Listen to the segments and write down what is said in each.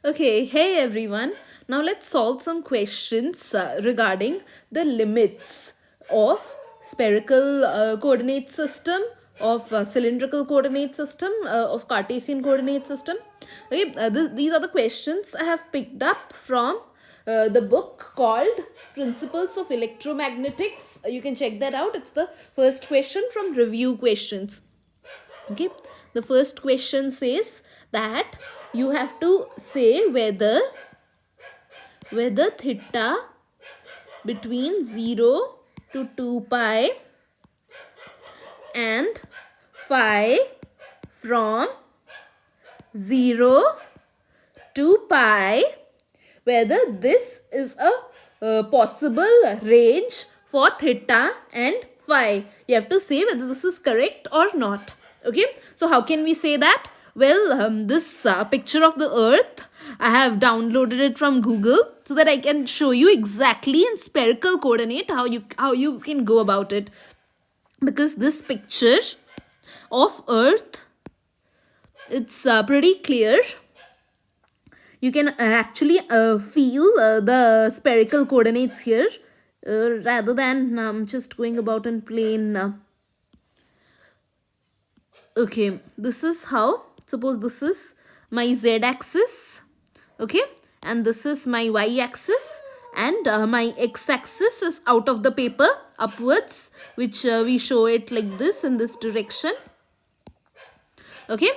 Okay, hey everyone. Now let's solve some questions regarding the limits of spherical coordinate system, of cylindrical coordinate system, of Cartesian coordinate system. Okay, these are the questions I have picked up from the book called Principles of Electromagnetics. You can check that out. It's the first question from review questions. Okay, the first question says that you have to say whether theta between 0 to 2 pi and phi from 0 to pi, whether this is a possible range for theta and phi. You have to say whether this is correct or not. Okay, so how can we say that? Well, this picture of the earth, I have downloaded it from Google so that I can show you exactly in spherical coordinate how you can go about it. Because this picture of earth, it's pretty clear. You can actually feel the spherical coordinates here, rather than just going about in plain. Okay, this is how, suppose this is my z axis, okay, and this is my y axis, and my x axis is out of the paper upwards, which we show it like this in this direction. Okay,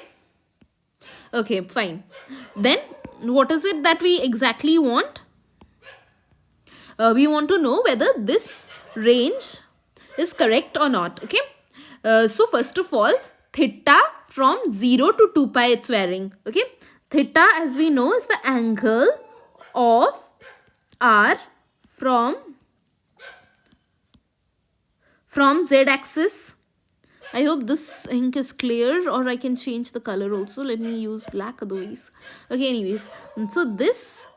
fine. Then what is it that we exactly want? We want to know whether this range is correct or not. Okay, so first of all, theta from 0 to 2 pi, it's varying. Okay, theta, as we know, is the angle of r from z axis. I hope this ink is clear, or I can change the color also. Let me use black otherwise. Okay, anyways, so this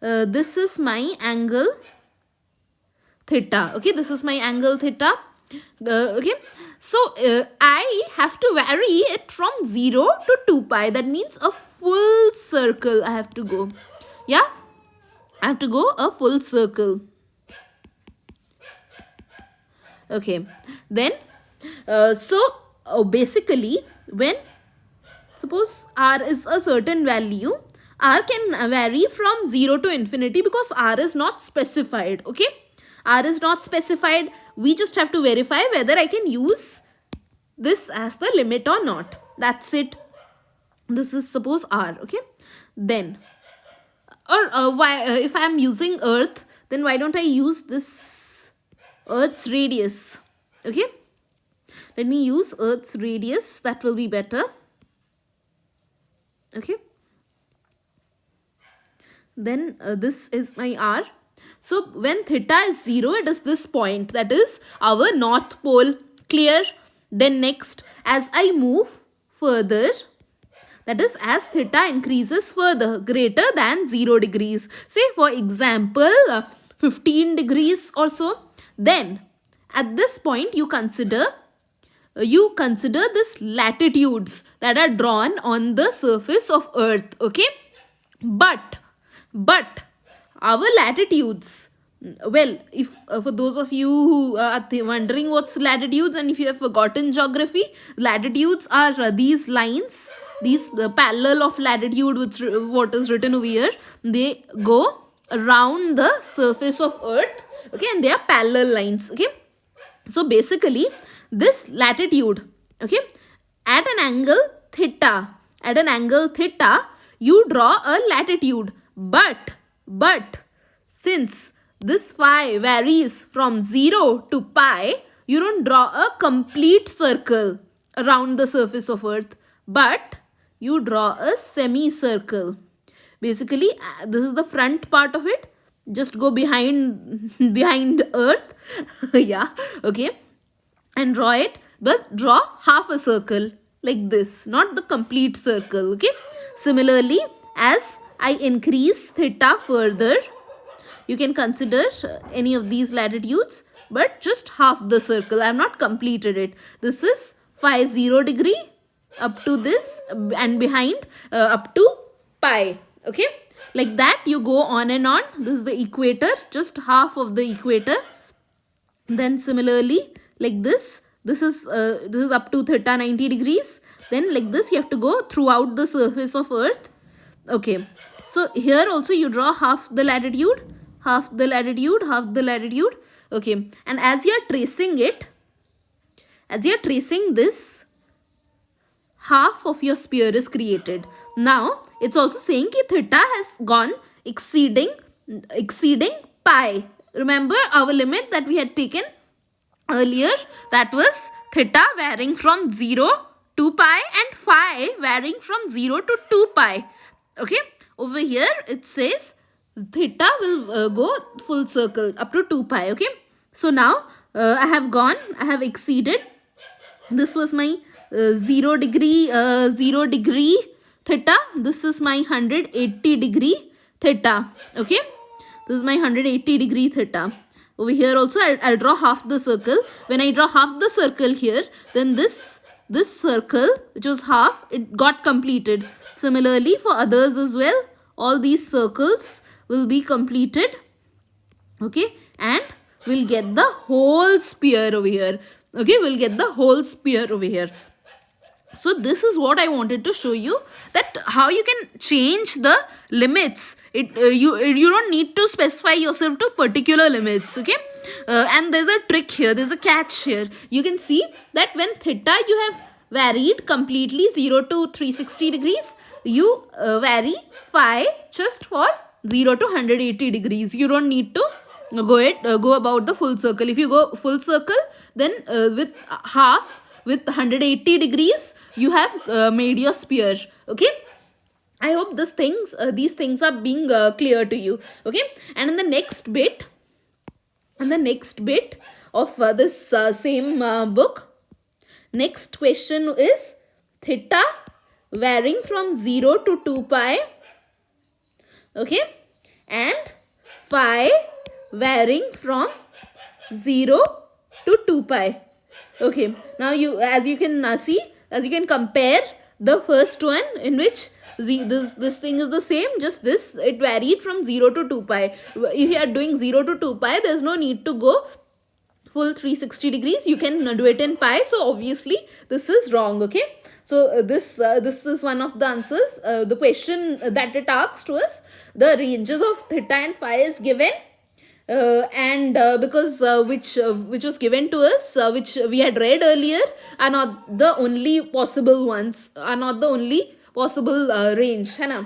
is my angle theta. Okay, this is my angle theta. Okay, so I have to vary it from 0 to 2 pi. That means a full circle I have to go. Yeah, I have to go a full circle. Okay, then basically, when suppose r is a certain value, r can vary from 0 to infinity because r is not specified. Okay, r is not specified. We just have to verify whether I can use this as the limit or not. That's it. This is suppose r. Okay, then, or why if I am using earth, then why don't I use this earth's radius? Okay, let me use earth's radius. That will be better. Okay, then this is my r. So when theta is 0, it is this point, that is our north pole. Clear? Then next, as I move further, that is as theta increases further, greater than 0 degrees, say for example 15 degrees or so, then at this point you consider this latitudes that are drawn on the surface of earth. Okay, but our latitudes, well, if for those of you who are wondering what's latitudes, and if you have forgotten geography, latitudes are these lines, these parallel of latitude, which what is written over here, they go around the surface of earth. Okay, and they are parallel lines. Okay, so basically this latitude, okay, at an angle theta, you draw a latitude, but since this phi varies from 0 to pi, you don't draw a complete circle around the surface of earth, but you draw a semicircle. Basically, this is the front part of it. Just go behind earth. Yeah, okay, and draw it, but draw half a circle like this, not the complete circle. Okay, similarly, as I increase theta further, you can consider any of these latitudes, but just half the circle. I have not completed it. This is phi 0 degree up to this, and behind up to pi. Okay, like that you go on and on. This is the equator, just half of the equator. Then similarly, like this is up to theta 90 degrees. Then like this you have to go throughout the surface of earth. Okay, so here also you draw half the latitude, half the latitude, half the latitude. Okay, and as you are tracing it, as you are tracing this, half of your sphere is created. Now it's also saying that theta has gone exceeding pi. Remember our limit that we had taken earlier, that was theta varying from 0 to pi and phi varying from 0 to 2 pi. Okay, over here it says theta will go full circle up to 2 pi. Okay, so now I have exceeded. This was my 0 degree theta. This is my 180 degree theta. Okay, this is my 180 degree theta. Over here also I'll draw half the circle. When I draw half the circle here, then this circle, which was half, it got completed. Similarly for others as well, all these circles will be completed. Okay, and we'll get the whole sphere over here. Okay, we'll get the whole sphere over here. So this is what I wanted to show you, that how you can change the limits. You don't need to specify yourself to particular limits. Okay, and there's a trick here, there's a catch here. You can see that when theta you have varied completely 0 to 360 degrees, you vary phi just for 0 to 180 degrees. You don't need to go about the full circle. If you go full circle, then with half, with 180 degrees you have made your sphere. Okay, I hope these things are being clear to you. Okay, and in the next bit of this same book, next question is theta varying from 0 to 2 pi. Okay, and phi varying from 0 to 2 pi. Okay, now as you can compare the first one, in which this thing is the same, just this, it varied from 0 to 2 pi. If you are doing 0 to 2 pi, there's no need to go full 360 degrees. You can do it in pi. So obviously this is wrong. Okay, so this is one of the answers. The question that it asked was the ranges of theta and phi is given. And because which was given to us, which we had read earlier, are not the only possible ones, are not the only possible range, hai na?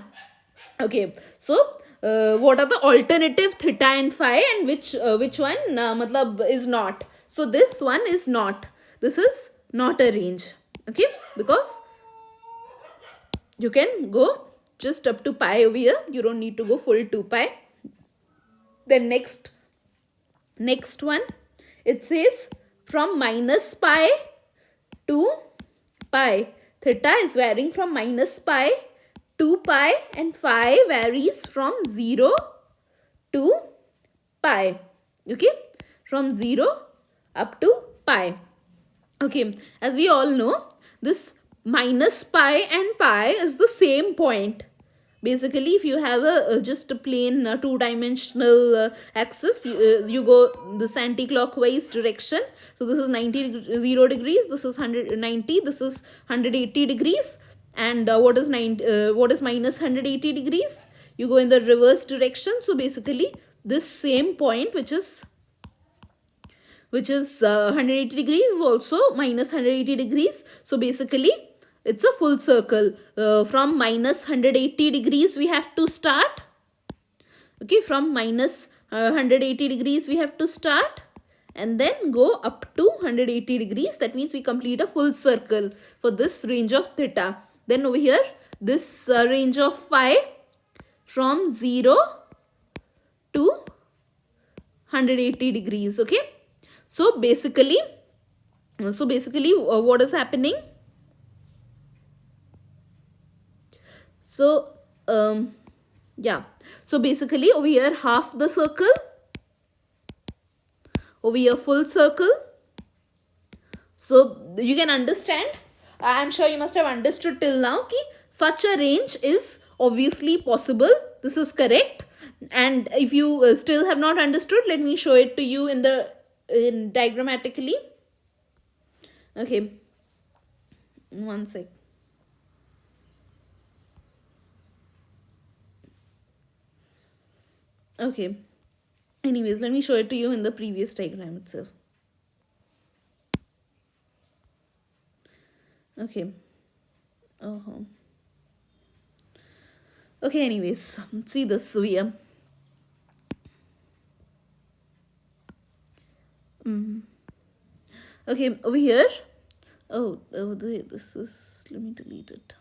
Okay, so what are the alternative theta and phi, and which one matlab is not? So this one is not. This is not a range. Okay, because you can go just up to pi over here. You don't need to go full 2 pi. Then next one, it says from minus pi to pi. Theta is varying from minus pi to pi, and phi varies from 0 to pi. Okay, from 0 up to pi. Okay, as we all know, this minus pi and pi is the same point. Basically, if you have just a plain two-dimensional axis, you go this anti-clockwise direction. So this is 0 degrees, this is 190, this is 180 degrees. And what is minus 180 degrees? You go in the reverse direction. So basically, this same point, which is 180 degrees, is also minus 180 degrees. So basically, it's a full circle. From minus 180 degrees we have to start. Okay, from minus 180 degrees we have to start, and then go up to 180 degrees. That means we complete a full circle for this range of theta. Then over here, this range of phi from 0 to 180 degrees. Okay, so basically what is happening? So yeah, so basically over here half the circle, over here full circle. So you can understand, I am sure you must have understood till now, ki such a range is obviously possible. This is correct. And if you still have not understood, let me show it to you in diagrammatically. Okay, one sec. Okay, anyways, let me show it to you in the previous diagram itself. Okay. Okay, anyways, see this here. Okay, over here. This is, let me delete it.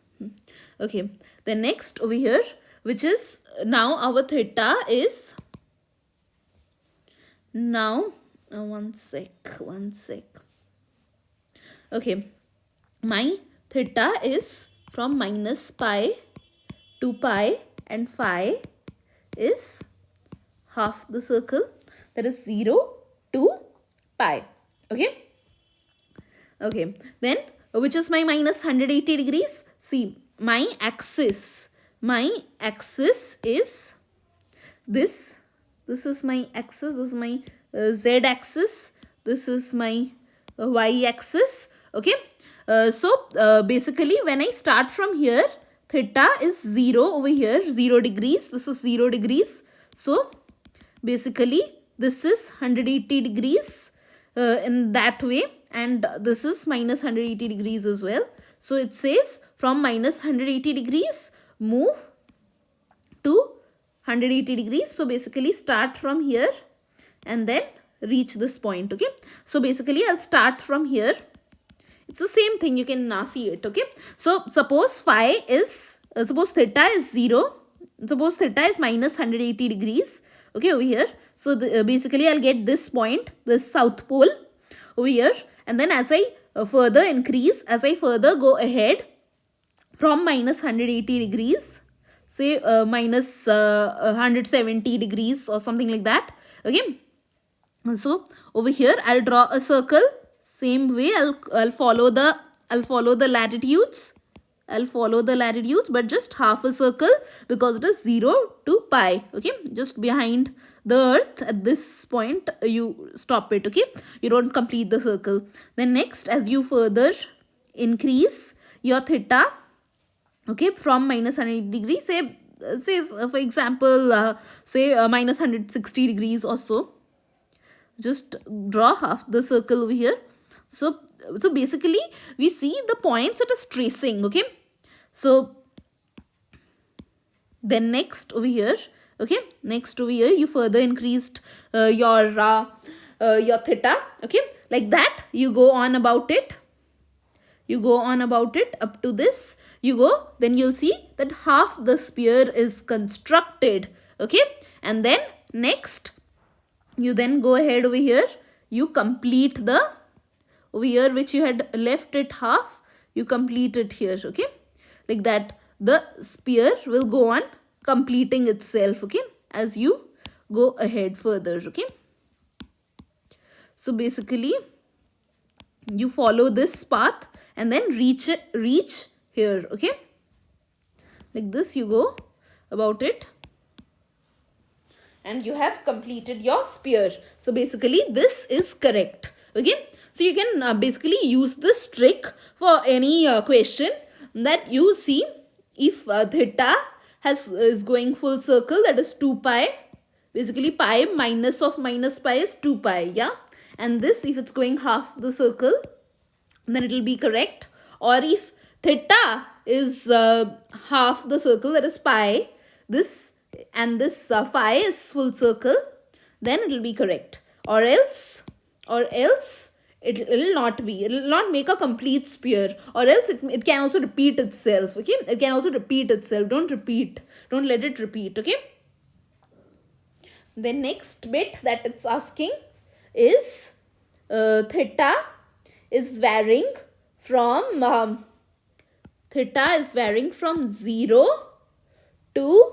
Okay, the next over here, which is now our theta is now, one sec. Okay, my theta is from minus pi to pi, and phi is half the circle, that is 0 to pi. Okay. Okay, then which is my minus 180 degrees? See, my axis is this. This is my axis. This is my z axis. This is my y axis. Okay. So basically, when I start from here, theta is 0 over here, 0 degrees. This is 0 degrees. So basically, this is 180 degrees in that way, and this is minus 180 degrees as well. So it says from minus 180 degrees move to 180 degrees. So basically start from here and then reach this point. Okay, so basically I'll start from here. It's the same thing, you can see it. Okay, so suppose phi is suppose theta is 0, suppose theta is minus 180 degrees. Okay, over here. So basically I'll get this point, this south pole over here, and then as I further increase, as I further go ahead from minus 180 degrees, say minus 170 degrees or something like that. Okay, so over here I'll draw a circle. Same way I'll follow the latitudes. I'll follow the latitudes, but just half a circle because it is 0 to pi. Okay, just behind the earth at this point you stop it. Okay, you don't complete the circle. Then next, as you further increase your theta, okay, from minus 180 degrees, say for example say minus 160 degrees or so, just draw half the circle over here. So basically we see the points it is tracing. Okay, so then next over here, okay, next over here you further increased your theta. Okay, like that you go on about it. You go on about it up to this. You go, then you'll see that half the sphere is constructed. Okay, and then next you then go ahead over here. You complete the over here which you had left it half. You complete it here. Okay, like that the sphere will go on completing itself. Okay, as you go ahead further. Okay, so basically you follow this path and then reach here. Okay, like this you go about it and you have completed your sphere. So basically this is correct. Okay, so you can basically use this trick for any question that you see. If theta is going full circle, that is 2 pi. Basically pi minus of minus pi is 2 pi. Yeah, and this, if it's going half the circle, then it will be correct. Or if theta is half the circle, that is pi, this and this phi is full circle, then it will be correct. Or else it will not be. It will not make a complete sphere. Or else it can also repeat itself. Okay, it can also repeat itself. Don't let it repeat. Okay, the next bit that it's asking is theta is varying from 0 to,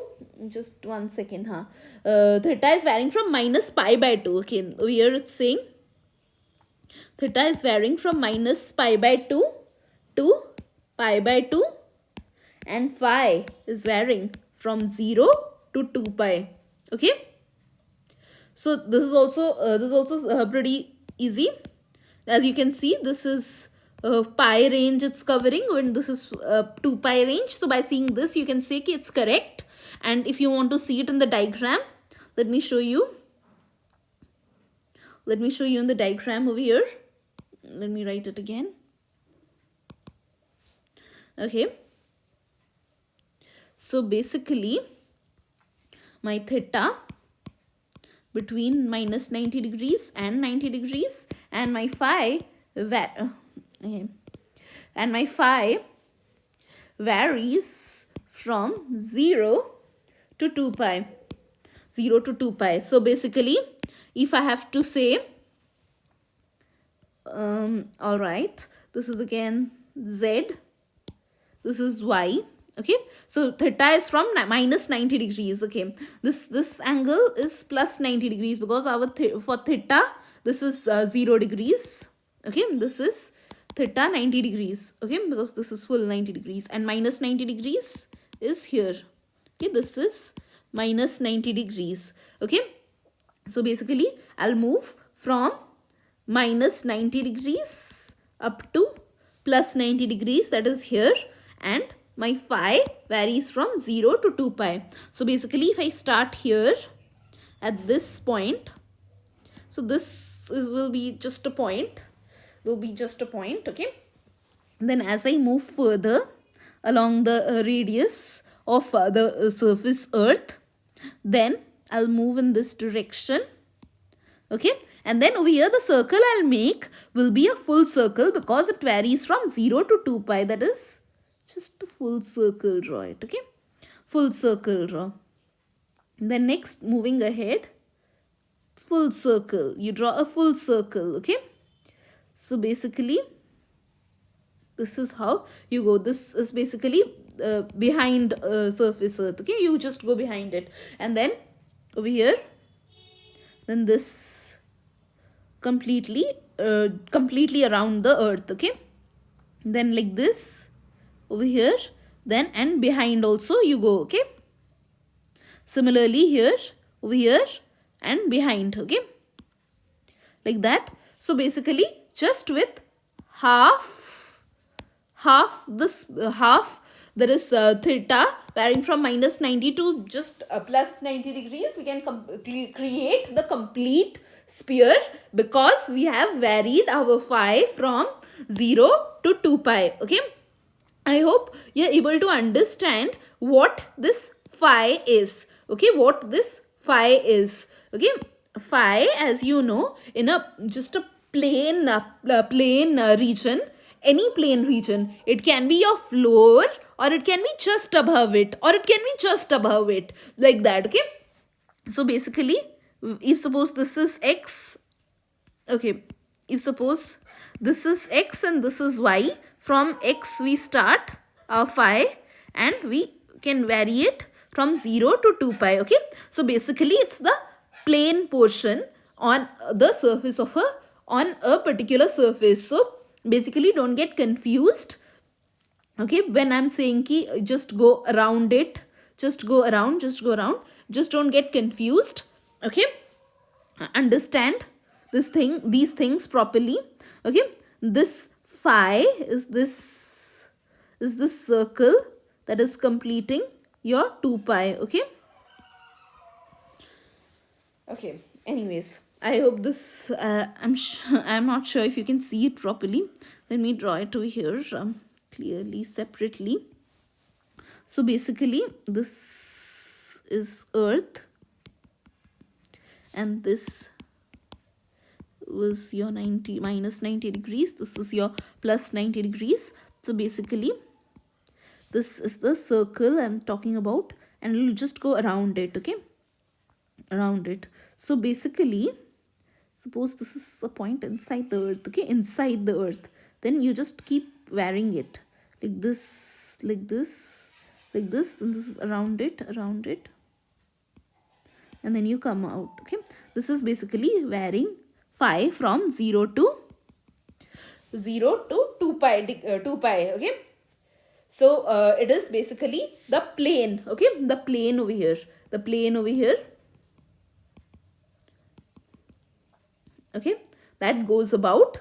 just 1 second, theta is varying from minus pi by 2. Okay, here it's saying theta is varying from minus pi by 2 to pi by 2, and phi is varying from 0 to 2 pi. Okay, so this is also pretty easy. As you can see, this is pi range it's covering, and this is 2 pi range. So by seeing this, you can say कि it's correct. And if you want to see it in the diagram, let me show you. Let me show you in the diagram over here. Let me write it again. Okay, so basically my theta between minus 90 degrees and 90 degrees, and my phi varies from 0 to 2 pi. 0 to 2 pi. So basically, if I have to say, all right, this is again z, this is y. Okay, so theta is from minus 90 degrees. Okay, this angle is plus 90 degrees because our for theta this is 0 degrees. Okay, this is theta 90 degrees. Okay, because this is full 90 degrees, and minus 90 degrees is here. Okay, this is minus 90 degrees. Okay, so basically I'll move from minus 90 degrees up to plus 90 degrees, that is here, and my phi varies from 0 to 2 pi. So basically if I start here at this point, so this will be just a point, okay. Then as I move further along the radius of the surface earth, then I'll move in this direction. Okay, and then over here the circle I'll make will be a full circle because it varies from 0 to 2 pi. That is just a full circle, draw it. Okay, full circle draw. Then next, moving ahead, full circle, you draw a full circle. Okay, so basically this is how you go. This is basically behind surface earth. Okay, you just go behind it, and then over here, then this completely around the earth. Okay, then like this over here, then and behind also you go. Okay, similarly here, over here, and behind. Okay, like that. So basically just with half this half, there is theta varying from minus 90 to just plus 90 degrees, we can create the complete sphere because we have varied our phi from 0 to 2 pi. Okay, I hope you're able to understand what this phi is. Okay, what this phi is. Okay, phi, as you know, in a just a plane region, any plane region, it can be your floor or it can be just above it, or it can be just above it, like that. Okay, so basically if suppose this is x, okay, if suppose this is x and this is y, from x we start our phi and we can vary it from 0 to 2 pi. Okay, so basically it's the plane portion on the surface of a particular surface. So basically don't get confused. Okay, when I'm saying ki just go around it, just go around, just don't get confused. Okay, understand these things properly. Okay, this phi is this circle that is completing your 2 pi. Okay, okay, anyways, I hope this I'm not sure if you can see it properly. Let me draw it over here clearly separately. So basically this is earth and this was your minus 90 degrees, this is your plus 90 degrees. So basically this is the circle I'm talking about, and you'll just go around it. Okay, around it. So basically suppose this is a point inside the earth. Okay, inside the earth, then you just keep varying it like this, like this, like this, then this is around it, and then you come out. Okay, this is basically varying phi from 0 to 2 pi. 2 pi. Okay, So it is basically the plane. Okay, the plane over here, the plane over here. Okay, that goes about,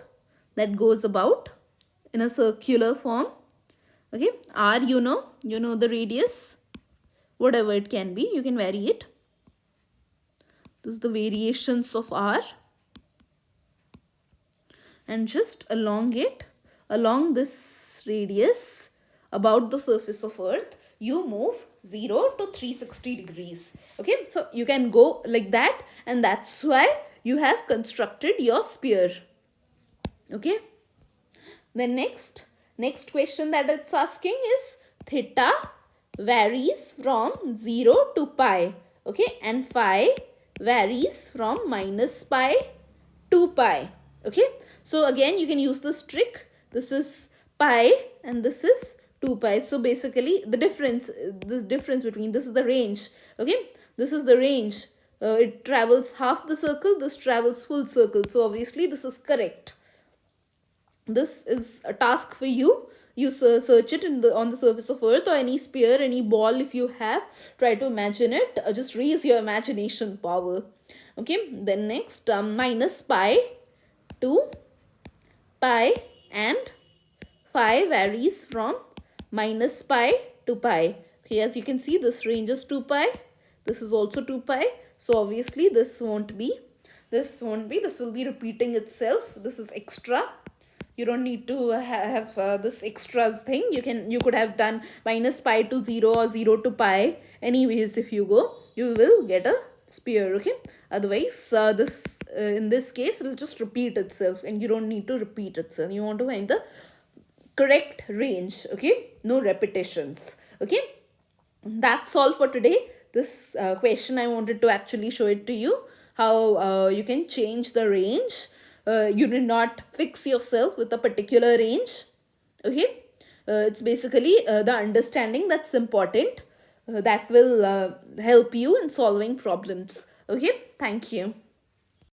in a circular form. Okay, r, you know the radius, whatever it can be, you can vary it. This is the variations of r, and just along this radius about the surface of earth, you move 0 to 360 degrees. Okay, so you can go like that, and that's why you have constructed your sphere. Okay, the next question that it's asking is theta varies from 0 to pi. Okay, and phi varies from minus pi to pi. Okay, so again you can use this trick. This is pi and this is 2 pi. So basically the difference between, this is the range. Okay, this is the range. It travels half the circle, this travels full circle. So obviously this is correct. This is a task for you. You search it on the surface of earth, or any sphere, any ball if you have. Try to imagine it. Just raise your imagination power. Okay, then next, minus pi to pi and phi varies from minus pi to pi. Okay, as you can see, this range is 2 pi. This is also 2 pi. So obviously this won't be. This will be repeating itself. This is extra. You don't need to have this extra thing. You could have done minus pi to 0 or 0 to pi. Anyways, if you go, you will get a sphere. Okay, otherwise this in this case it will just repeat itself, and you don't need to repeat itself. You want to find the correct range. Okay, no repetitions. Okay, that's all for today. This question, I wanted to actually show it to you, how you can change the range. You did not fix yourself with a particular range. Okay, it's basically the understanding that's important, that will help you in solving problems. Okay, thank you.